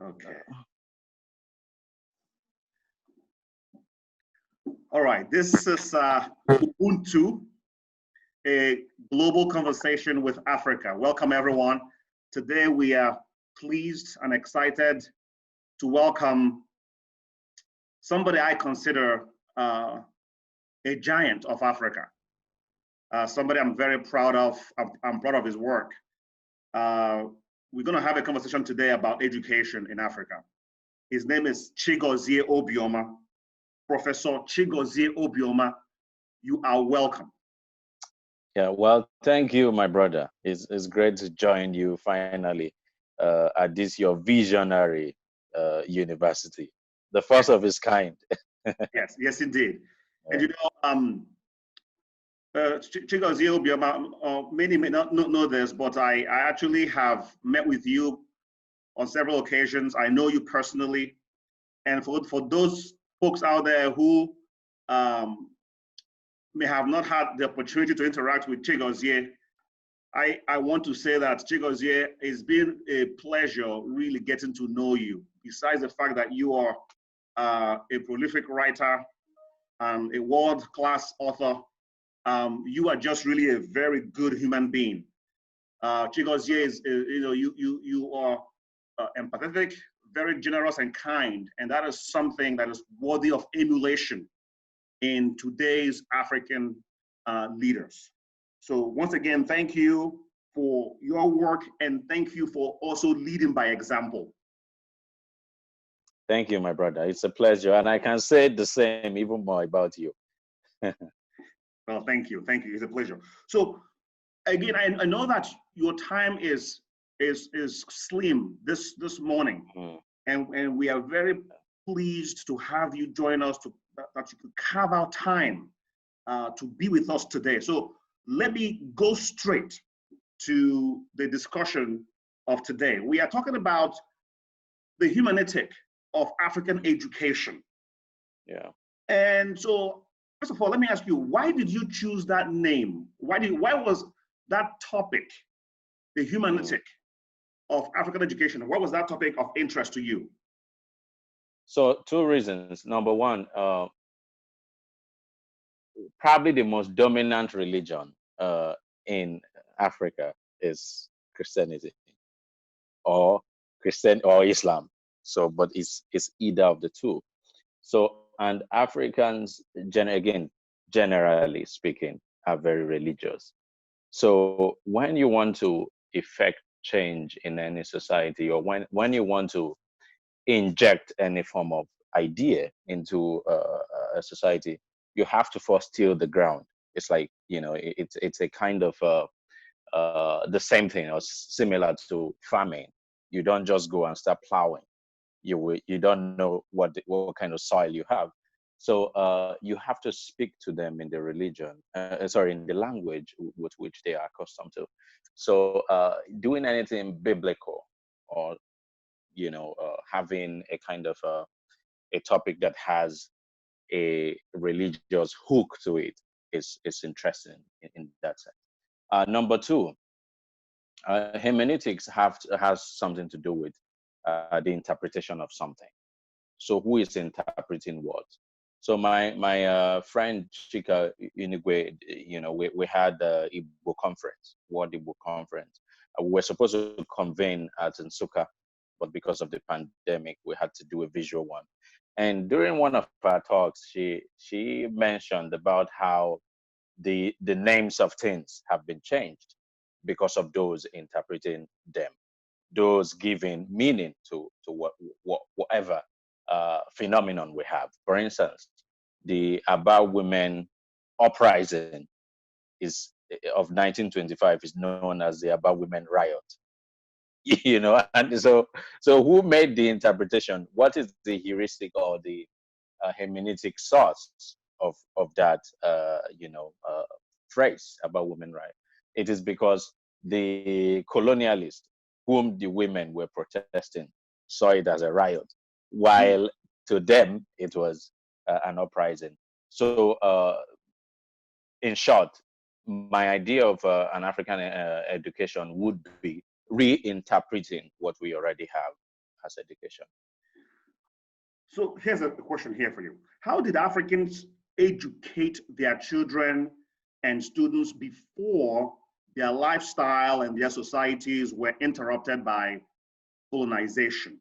Okay. All right. This is Ubuntu, a global conversation with Africa. Welcome, everyone. Today, we are pleased and excited to welcome somebody I consider a giant of Africa, somebody I'm very proud of. I'm proud of his work. We're going to have a conversation today about education in Africa. His name is Chigozie Obioma. Professor Chigozie Obioma, you are welcome. Yeah, well, thank you, my brother. It's great to join you finally at this your visionary university, the first of its kind. Yes, indeed. And you know, Chigozie Obioma, many may not know this, but I actually have met with you on several occasions. I know you personally. And for those folks out there who may have not had the opportunity to interact with Chigozie, I want to say that Chigozie, it's been a pleasure really getting to know you. Besides the fact that you are a prolific writer and a world-class author, you are just really a very good human being. Chigozie is, you are empathetic, very generous and kind, and that is something that is worthy of emulation in today's African leaders. So once again, thank you for your work, and thank you for also leading by example. Thank you, my brother. It's a pleasure, and I can say the same, even more about you. Well, thank you. It's a pleasure. So again, I know that your time is slim this morning, and we are very pleased to have you join us, that you could carve out time to be with us today. So let me go straight to the discussion of today. We are talking about the humanistic of African education. Yeah. And so, first of all, let me ask you, why did you choose that name? Why was that topic, the humanistic of African education, what was that topic of interest to you? So two reasons. Number one, probably the most dominant religion in Africa is Christianity or Christian or Islam. So, but it's either of the two. So, and Africans, generally speaking, are very religious. So, when you want to effect change in any society, or when you want to inject any form of idea into a society, you have to first till the ground. It's like, it's a kind of the same thing or similar to farming. You don't just go and start plowing. You don't know what kind of soil you have. So you have to speak to them in the religion, in the language with which they are accustomed to. So doing anything biblical, or having a kind of a topic that has a religious hook to it is interesting in that sense. Number two, hermeneutics has something to do with the interpretation of something. So who is interpreting what? So my friend Chika Inigwe, we had the Igbo conference, World Igbo conference. We were supposed to convene at Nsukka, but because of the pandemic, we had to do a visual one. And during one of our talks, she mentioned about how the names of things have been changed because of those interpreting them, those giving meaning to whatever phenomenon we have. For instance, the About Women uprising is of 1925 is known as the About Women riot. And so who made the interpretation? What is the heuristic or the hermeneutic source of that phrase about women right? It is because the colonialists, whom the women were protesting, saw it as a riot, while to them it was an uprising. So in short, my idea of an African education would be reinterpreting what we already have as education. So here's a question here for you. How did Africans educate their children and students before their lifestyle and their societies were interrupted by colonization?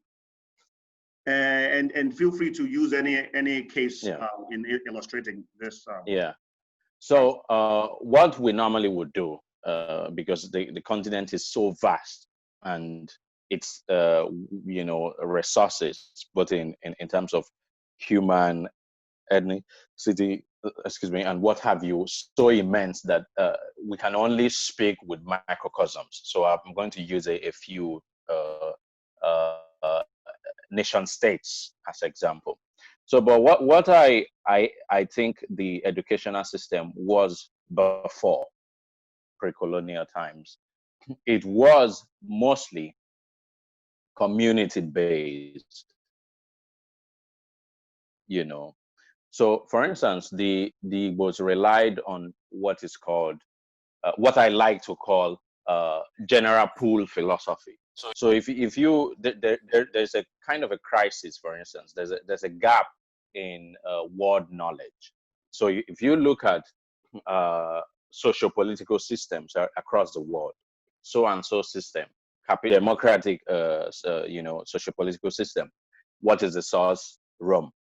And feel free to use any case in illustrating this. Yeah. So what we normally would do, because the continent is so vast and it's resources, but in terms of human ethnicity, excuse me, and what have you, so immense that we can only speak with microcosms. So I'm going to use a few nation states as example. So, but what I think the educational system was before pre-colonial times, it was mostly community based, So, for instance, the was relied on what is called, what I like to call general pool philosophy. So if there's a kind of a crisis, for instance, there's a gap in world knowledge. So if you look at socio-political systems across the world, so and so system, democratic, socio-political system, what is the source? Rome.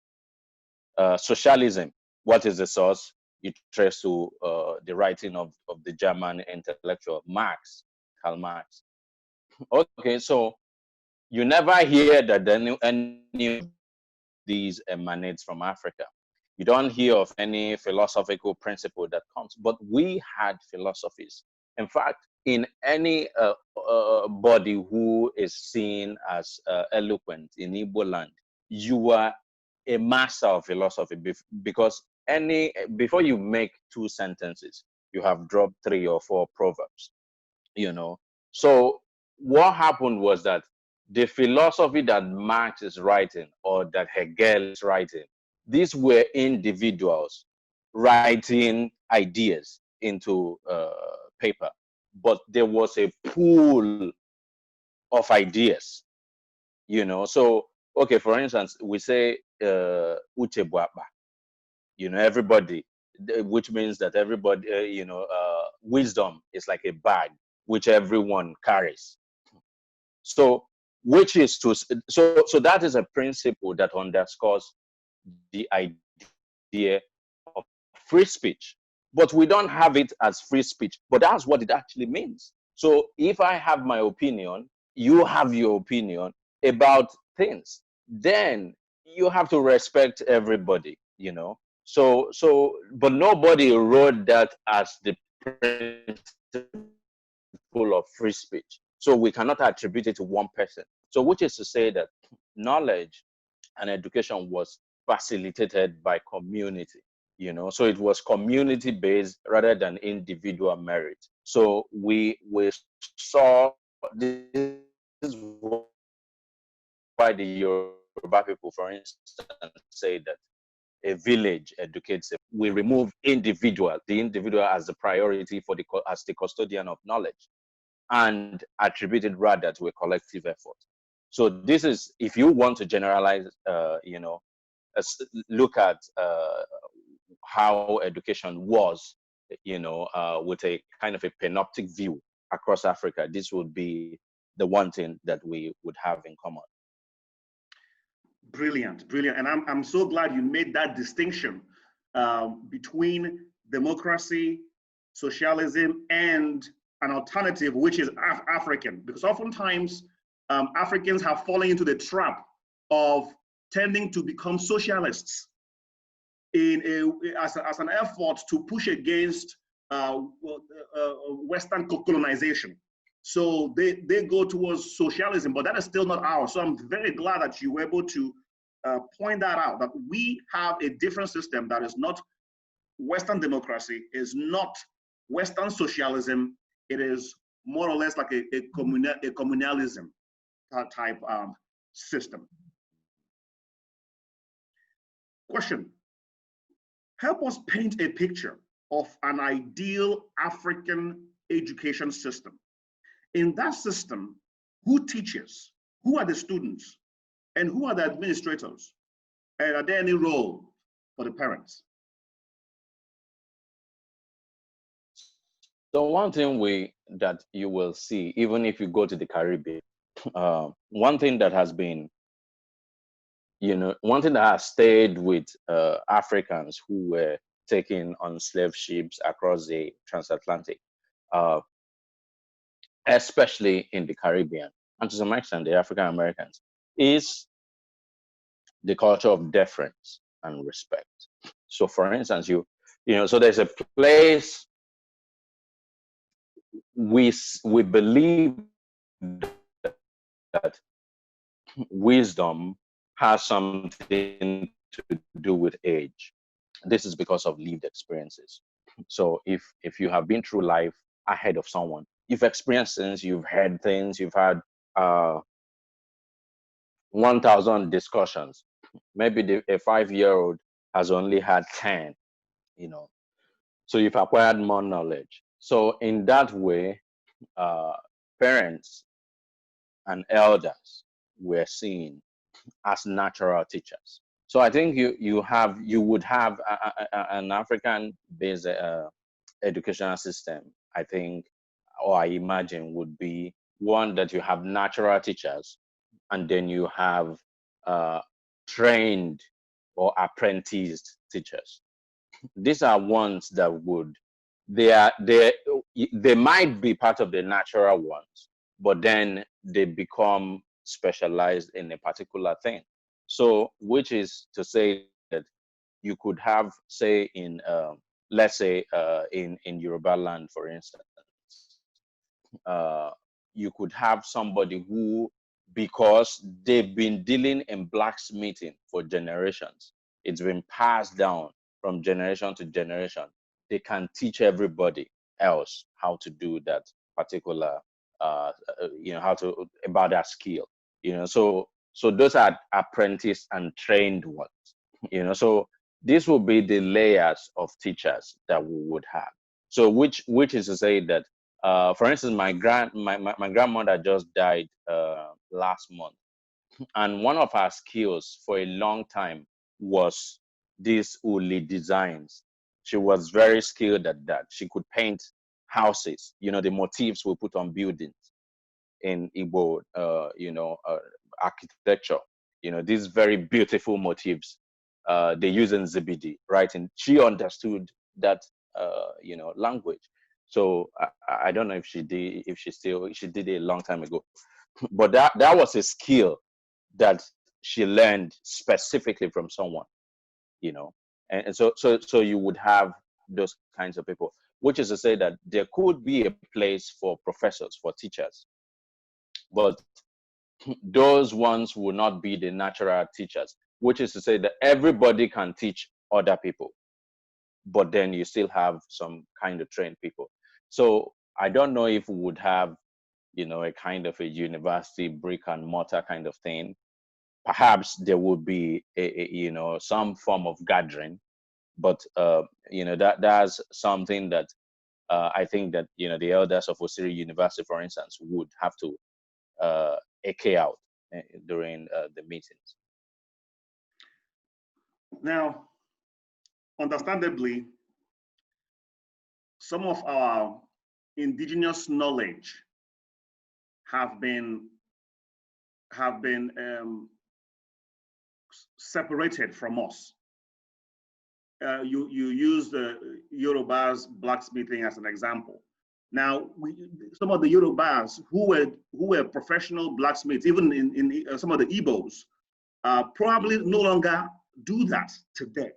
Socialism, what is the source? You trace to the writing of the German intellectual Karl Marx. Okay, so you never hear that any of these emanates from Africa. You don't hear of any philosophical principle that comes, but we had philosophies. In fact, in any body who is seen as eloquent in Igbo land, you are a master of philosophy because before you make two sentences, you have dropped 3 or 4 proverbs, So what happened was that the philosophy that Marx is writing or that Hegel is writing, these were individuals writing ideas into paper, but there was a pool of ideas, So, okay, for instance, we say Uche Buapa, everybody, which means that everybody, wisdom is like a bag which everyone carries. So, which is so that is a principle that underscores the idea of free speech. But we don't have it as free speech, but that's what it actually means. So if I have my opinion, you have your opinion about things, then you have to respect everybody, So, but nobody wrote that as the principle of free speech. So we cannot attribute it to one person. So which is to say that knowledge and education was facilitated by community, So it was community based rather than individual merit. So we saw this is why the Yoruba people, for instance, say that a village educates. We remove the individual as the priority as the custodian of knowledge, and attribute it rather to a collective effort. So this is, if you want to generalize, look at how education was, with a kind of a panoptic view across Africa, this would be the one thing that we would have in common. Brilliant, brilliant. And I'm so glad you made that distinction between democracy, socialism, and an alternative, which is African. Because oftentimes Africans have fallen into the trap of tending to become socialists as an effort to push against Western colonization. So they go towards socialism, but that is still not ours. So I'm very glad that you were able to point that out, that we have a different system that is not Western democracy, is not Western socialism. It is more or less like a communalism type system. Question: help us paint a picture of an ideal African education system. In that system, who teaches? Who are the students? And who are the administrators? And are there any role for the parents? So one thing that you will see, even if you go to the Caribbean, one thing that has been, one thing that has stayed with Africans who were taken on slave ships across the transatlantic, uh, especially in the Caribbean, and to some extent the African Americans, is the culture of deference and respect. So, for instance, so there's a place we believe that wisdom has something to do with age. This is because of lived experiences. So if you have been through life ahead of someone, you've experienced things, you've heard things, you've had 1,000 discussions. Maybe a 5-year-old has only had 10, so you've acquired more knowledge. So in that way, parents and elders were seen as natural teachers. So I think you would have an African-based educational system. I think, or I imagine, would be one that you have natural teachers, and then you have trained or apprenticed teachers. These are ones that they might be part of the natural ones, but then they become specialized in a particular thing. So, which is to say that you could have, say, let's say, in Yoruba land, for instance, uh, you could have somebody who, because they've been dealing in blacksmithing for generations, it's been passed down from generation to generation. They can teach everybody else how to do that particular, how to about that skill. So those are apprentice and trained ones. So this will be the layers of teachers that we would have. So which is to say that, for instance, my grandmother just died last month, and one of her skills for a long time was these uli designs. She was very skilled at that. She could paint houses, the motifs we put on buildings in Igbo, architecture. These very beautiful motifs they use in ZBD, right? And she understood that, language. So I don't know if she did, she did it a long time ago, but that was a skill that she learned specifically from someone, and so you would have those kinds of people, which is to say that there could be a place for professors, for teachers, but those ones will not be the natural teachers, which is to say that everybody can teach other people, but then you still have some kind of trained people. So I don't know if we would have, a kind of a university brick and mortar kind of thing. Perhaps there would be some form of gathering, but that's something that I think that the elders of Osiri University, for instance, would have to eke out during the meetings. Now, understandably, some of our indigenous knowledge have been separated from us. You use the Yorubas blacksmithing as an example. Now, some of the Yorubas who were professional blacksmiths, even in some of the Igbos, probably no longer do that today.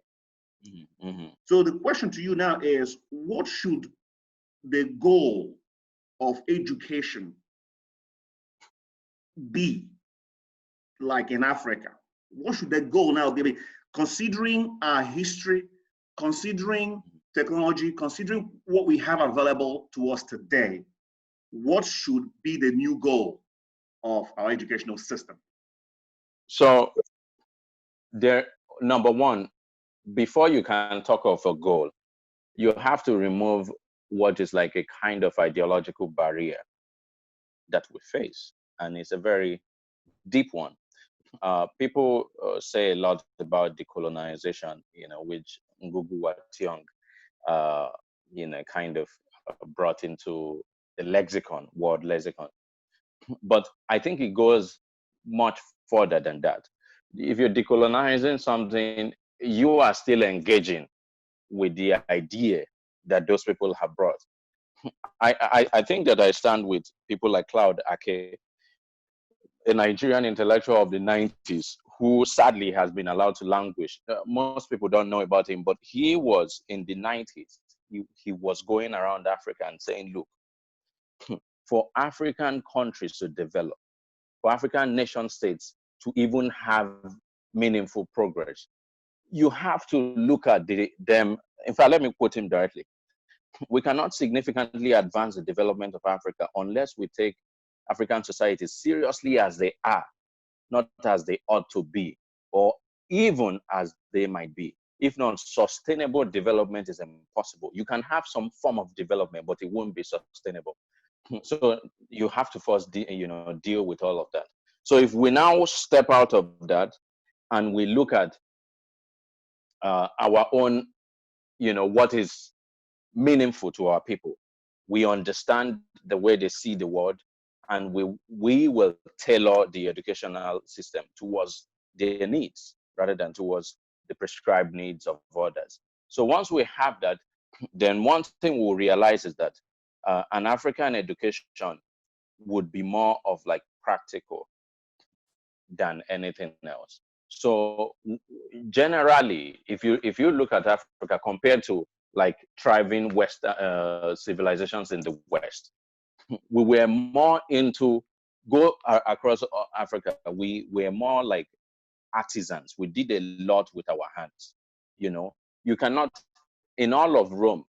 Mm-hmm. So the question to you now is, what should the goal of education be like in Africa? What should the goal now be? Considering our history, considering technology, considering what we have available to us today, what should be the new goal of our educational system? So number one, before you can talk of a goal, you have to remove what is like a kind of ideological barrier that we face. And it's a very deep one. People say a lot about decolonization, which Ngugu Wa Thiong, uh, kind of brought into the lexicon, world lexicon. But I think it goes much further than that. If you're decolonizing something, you are still engaging with the idea that those people have brought. I think that I stand with people like Claude Ake, a Nigerian intellectual of the 90s, who sadly has been allowed to languish. Most people don't know about him, but he was in the 90s. He was going around Africa and saying, look, for African countries to develop, for African nation states to even have meaningful progress, you have to look at them. In fact, let me quote him directly. We cannot significantly advance the development of Africa unless we take African societies seriously as they are, not as they ought to be, or even as they might be. If not, sustainable development is impossible. You can have some form of development, but it won't be sustainable. So you have to first, deal with all of that. So if we now step out of that and we look at our own, what is meaningful to our people, we understand the way they see the world, and we will tailor the educational system towards their needs rather than towards the prescribed needs of others. So once we have that, then one thing we'll realize is that an African education would be more of like practical than anything else. So generally, if you look at Africa compared to like thriving Western civilizations in the West, we were more into across Africa. We were more like artisans. We did a lot with our hands. You cannot, in all of Rome,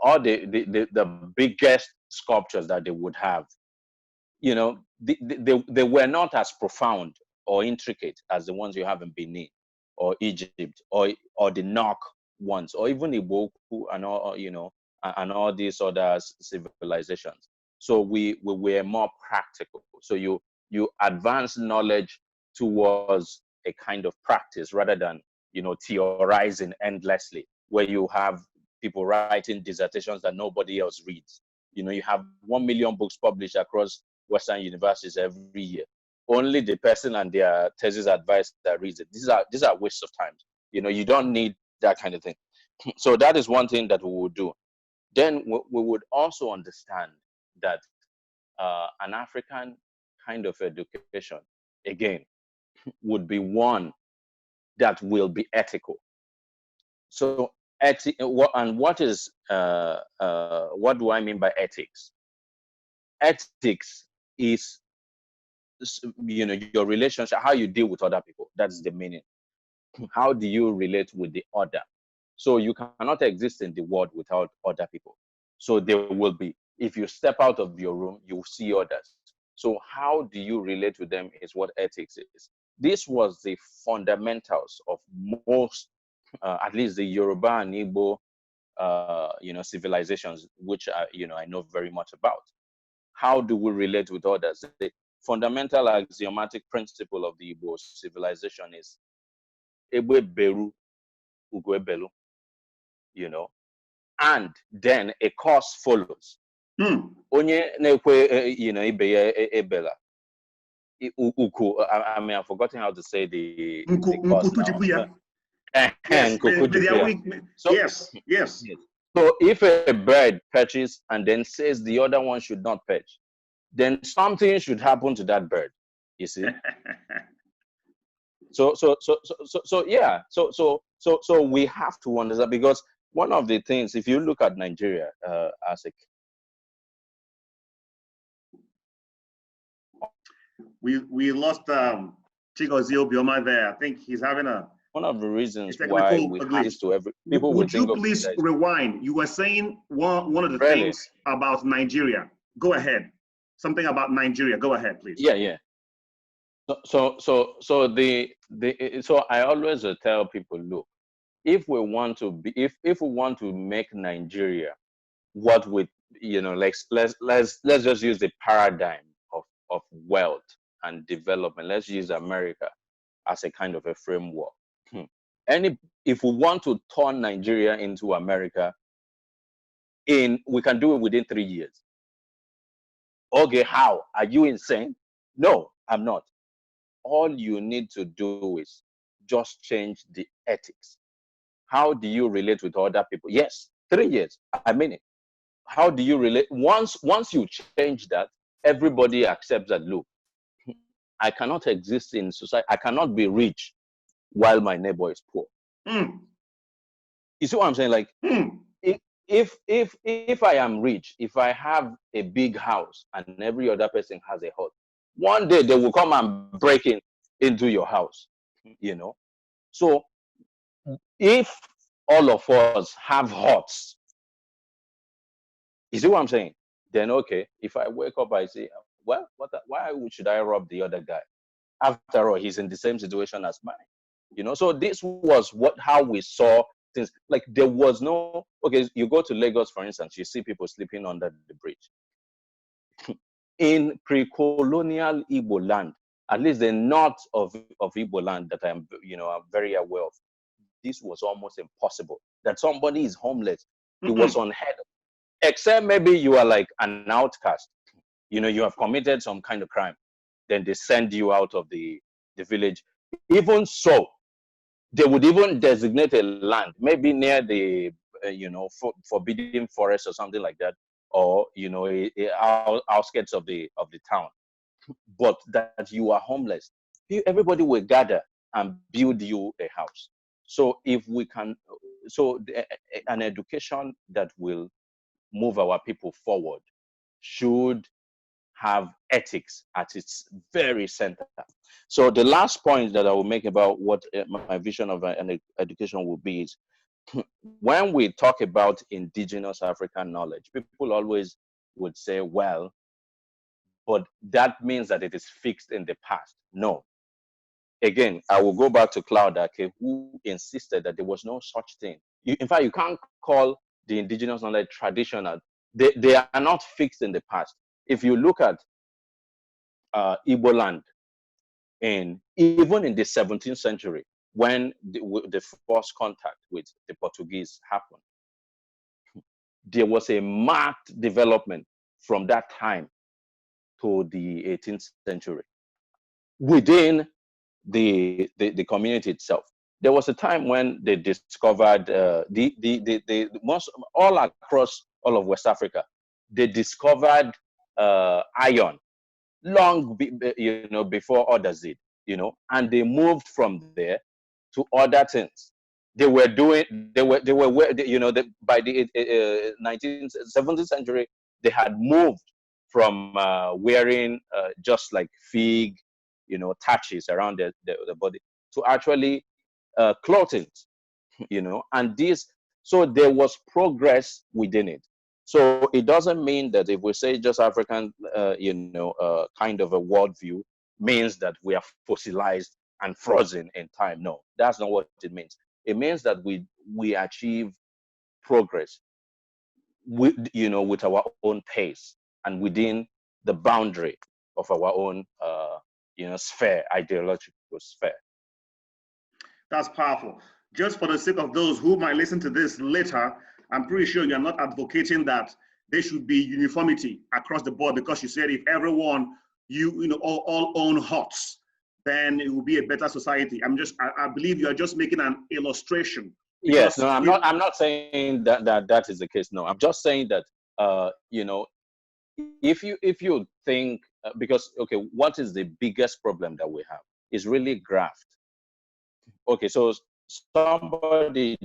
all the biggest sculptures that they would have, they were not as profound or intricate as the ones you have in Benin or Egypt or the Nok ones, or even Iboku and all, and all these other civilizations. So we were more practical. So you advance knowledge towards a kind of practice rather than theorizing endlessly, where you have people writing dissertations that nobody else reads. You have 1 million books published across Western universities every year. Only the person and their thesis advice that reads it. These are wastes of time. You don't need that kind of thing. So that is one thing that we would do. Then we would also understand that an African kind of education, again, would be one that will be ethical. So what do I mean by ethics? Ethics is your relationship, how you deal with other people. That's the meaning. How do you relate with the other? So you cannot exist in the world without other people. So there will be, if you step out of your room, you will see others. So how do you relate with them is what ethics is. This was the fundamentals of most, at least the Yoruba and Igbo, civilizations, which I know very much about. How do we relate with others? The fundamental axiomatic principle of the Igbo civilization is Egbe Beru, Ugwe Belu, and then a cause follows. Onye nekwe, ibe ya ebela. Uku, I mean, I've forgotten how to say the cause now. Yes. So if a bird perches and then says the other one should not perch, then something should happen to that bird. You see. So we have to understand, because one of the things, if you look at Nigeria as a, we lost Chigozie Obioma there. I think he's having one of the reasons why we have this to every people would you please rewind? You were saying one of the things about Nigeria. Go ahead. Something about Nigeria. Go ahead, please. Yeah. So I always tell people, look, if we want to be, if we want to make Nigeria what we, let's just use the paradigm of wealth and development. Let's use America. as a kind of a framework. If we want to turn Nigeria into America, we can do it within 3 years. Okay, how? Are you insane? No, I'm not. All you need to do is just change the ethics. How do you relate with other people? Yes, 3 years. I mean it. How do you relate? Once you change that, everybody accepts that, look, I cannot exist in society. I cannot be rich while my neighbor is poor. You see what I'm saying? Like, if I am rich, if I have a big house and every other person has a hut, one day they will come and break into your house, you know. So if all of us have huts, you see what I'm saying? Then okay, if I wake up, I say, well, why should I rob the other guy? After all, he's in the same situation as mine, you know. So this was how we saw things. Like, there was no, okay, you go to Lagos, for instance, you see people sleeping under the bridge. In pre-colonial Igbo land, at least the north of Igbo land that I'm very aware of, this was almost impossible. That somebody is homeless, it was unheard of. Except maybe you are like an outcast, you know, you have committed some kind of crime, then they send you out of the village. Even so, they would even designate a land, maybe near the forbidden forest or something like that, or outskirts of the town. But that you are homeless, everybody will gather and build you a house. So if we can, an education that will move our people forward should have ethics at its very center. So the last point that I will make about what my vision of an education will be is, when we talk about indigenous African knowledge, people always would say, well, but that means that it is fixed in the past. No. Again, I will go back to Claude Ake, who insisted that there was no such thing. In fact, you can't call the indigenous knowledge traditional. They are not fixed in the past. If you look at Igbo land, even in the 17th century, when the first contact with the Portuguese happened, there was a marked development from that time to the 18th century within the community itself. There was a time when they discovered most all across all of West Africa, they discovered iron long before others did, and they moved from there to other things. By the 19th, 17th century, they had moved from wearing just like fig, thatches around the body, to actually clothing, and so there was progress within it. So it doesn't mean that if we say just African, kind of a worldview means that we are fossilized and frozen in time. No, that's not what it means. It means that we achieve progress with our own pace and within the boundary of our own sphere, ideological sphere. That's powerful. Just for the sake of those who might listen to this later, I'm pretty sure you're not advocating that there should be uniformity across the board, because you said if everyone all own huts, then it will be a better society. I believe you are just making an illustration. Yes, no, I'm not saying that is the case. No, I'm just saying that if you think because okay, what is the biggest problem that we have is really graft. Okay, so somebody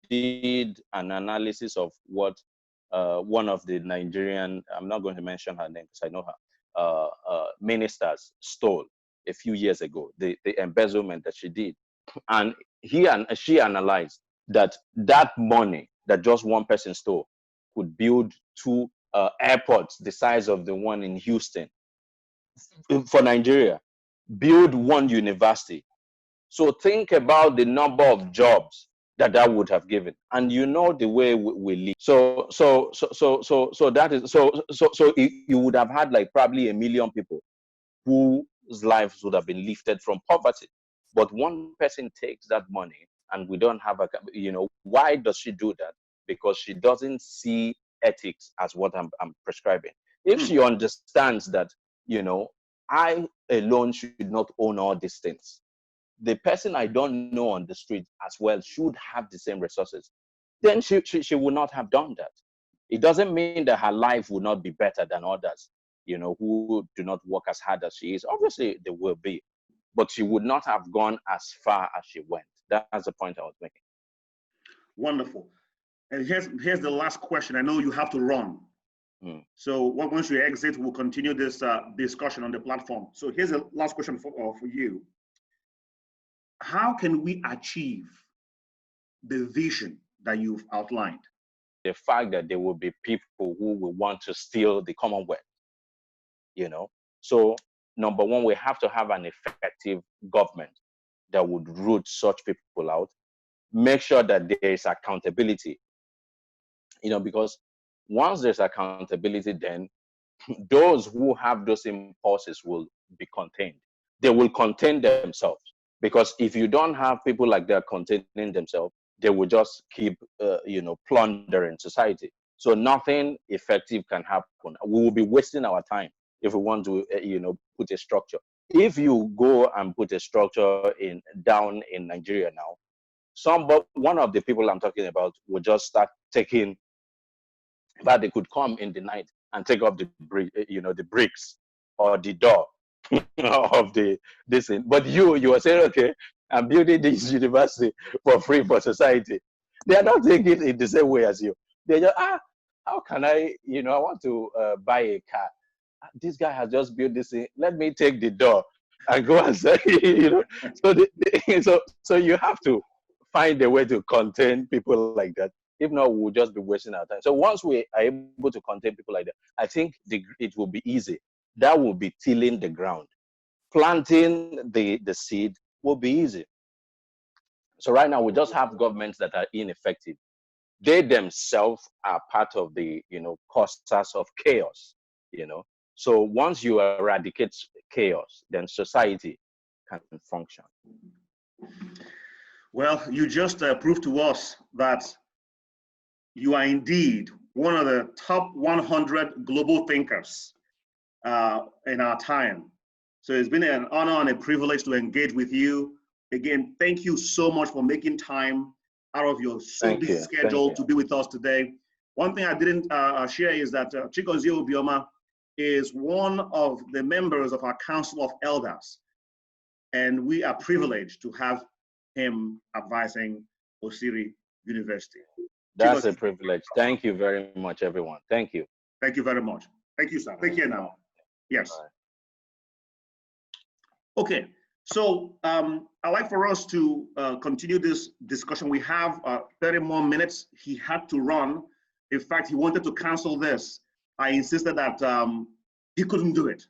did an analysis of what one of the Nigerian, I'm not going to mention her name because I know her, ministers stole a few years ago, the embezzlement that she did. And she analyzed that money that just one person stole could build 2 airports the size of the one in Houston for Nigeria, build 1 university. So think about the number of jobs that would have given, and the way we live. So that is so you would have had like probably 1 million people whose lives would have been lifted from poverty. But one person takes that money and we don't have a, why does she do that? Because she doesn't see ethics as what I'm prescribing. If she understands that, I alone should not own all these things, the person I don't know on the street as well should have the same resources, then she would not have done that. It doesn't mean that her life will not be better than others, who do not work as hard as she is. Obviously, there will be, but she would not have gone as far as she went. That's the point I was making. Wonderful. And here's the last question. I know you have to run. So once we exit, we'll continue this discussion on the platform. So here's the last question for you. How can we achieve the vision that you've outlined? The fact that there will be people who will want to steal the Commonwealth, So number one, we have to have an effective government that would root such people out. Make sure that there is accountability, because once there's accountability, then those who have those impulses will be contained. They will contain themselves, because if you don't have people like that containing themselves, they will just keep, plundering society. So nothing effective can happen. We will be wasting our time if we want to, put a structure. If you go and put a structure down in Nigeria now, one of the people I'm talking about will just start taking, but they could come in the night and take off the bricks or the door of this thing. But you are saying, okay, I'm building this university for free for society. They are not taking it in the same way as you. They just, how can I, I want to buy a car. This guy has just built this thing. Let me take the door and go and say, So you have to find a way to contain people like that. If not, we'll just be wasting our time. So once we are able to contain people like that, I think it will be easy. That will be tilling the ground. Planting the seed will be easy. So right now, we just have governments that are ineffective. They themselves are part of the, causes of chaos, So once you eradicate chaos, then society can function. Well, you just proved to us that you are indeed one of the top 100 global thinkers in our time. So it's been an honor and a privilege to engage with you. Again, thank you so much for making time out of your so busy schedule to be with us today. One thing I didn't share is that Chigozie Obioma is one of the members of our Council of Elders, and we are privileged to have him advising Osiri University. That's a privilege. Thank you very much, everyone. Thank you. Thank you very much. Thank you, sir. Take care now. Yes. Okay. So I'd like for us to continue this discussion. We have 30 more minutes. He had to run. In fact, he wanted to cancel this. I insisted that he couldn't do it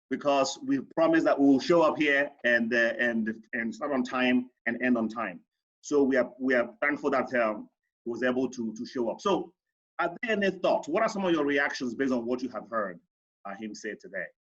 because we promised that we will show up here and start on time and end on time. So we are thankful that he was able to show up. So are there any thoughts? What are some of your reactions based on what you have heard him say today?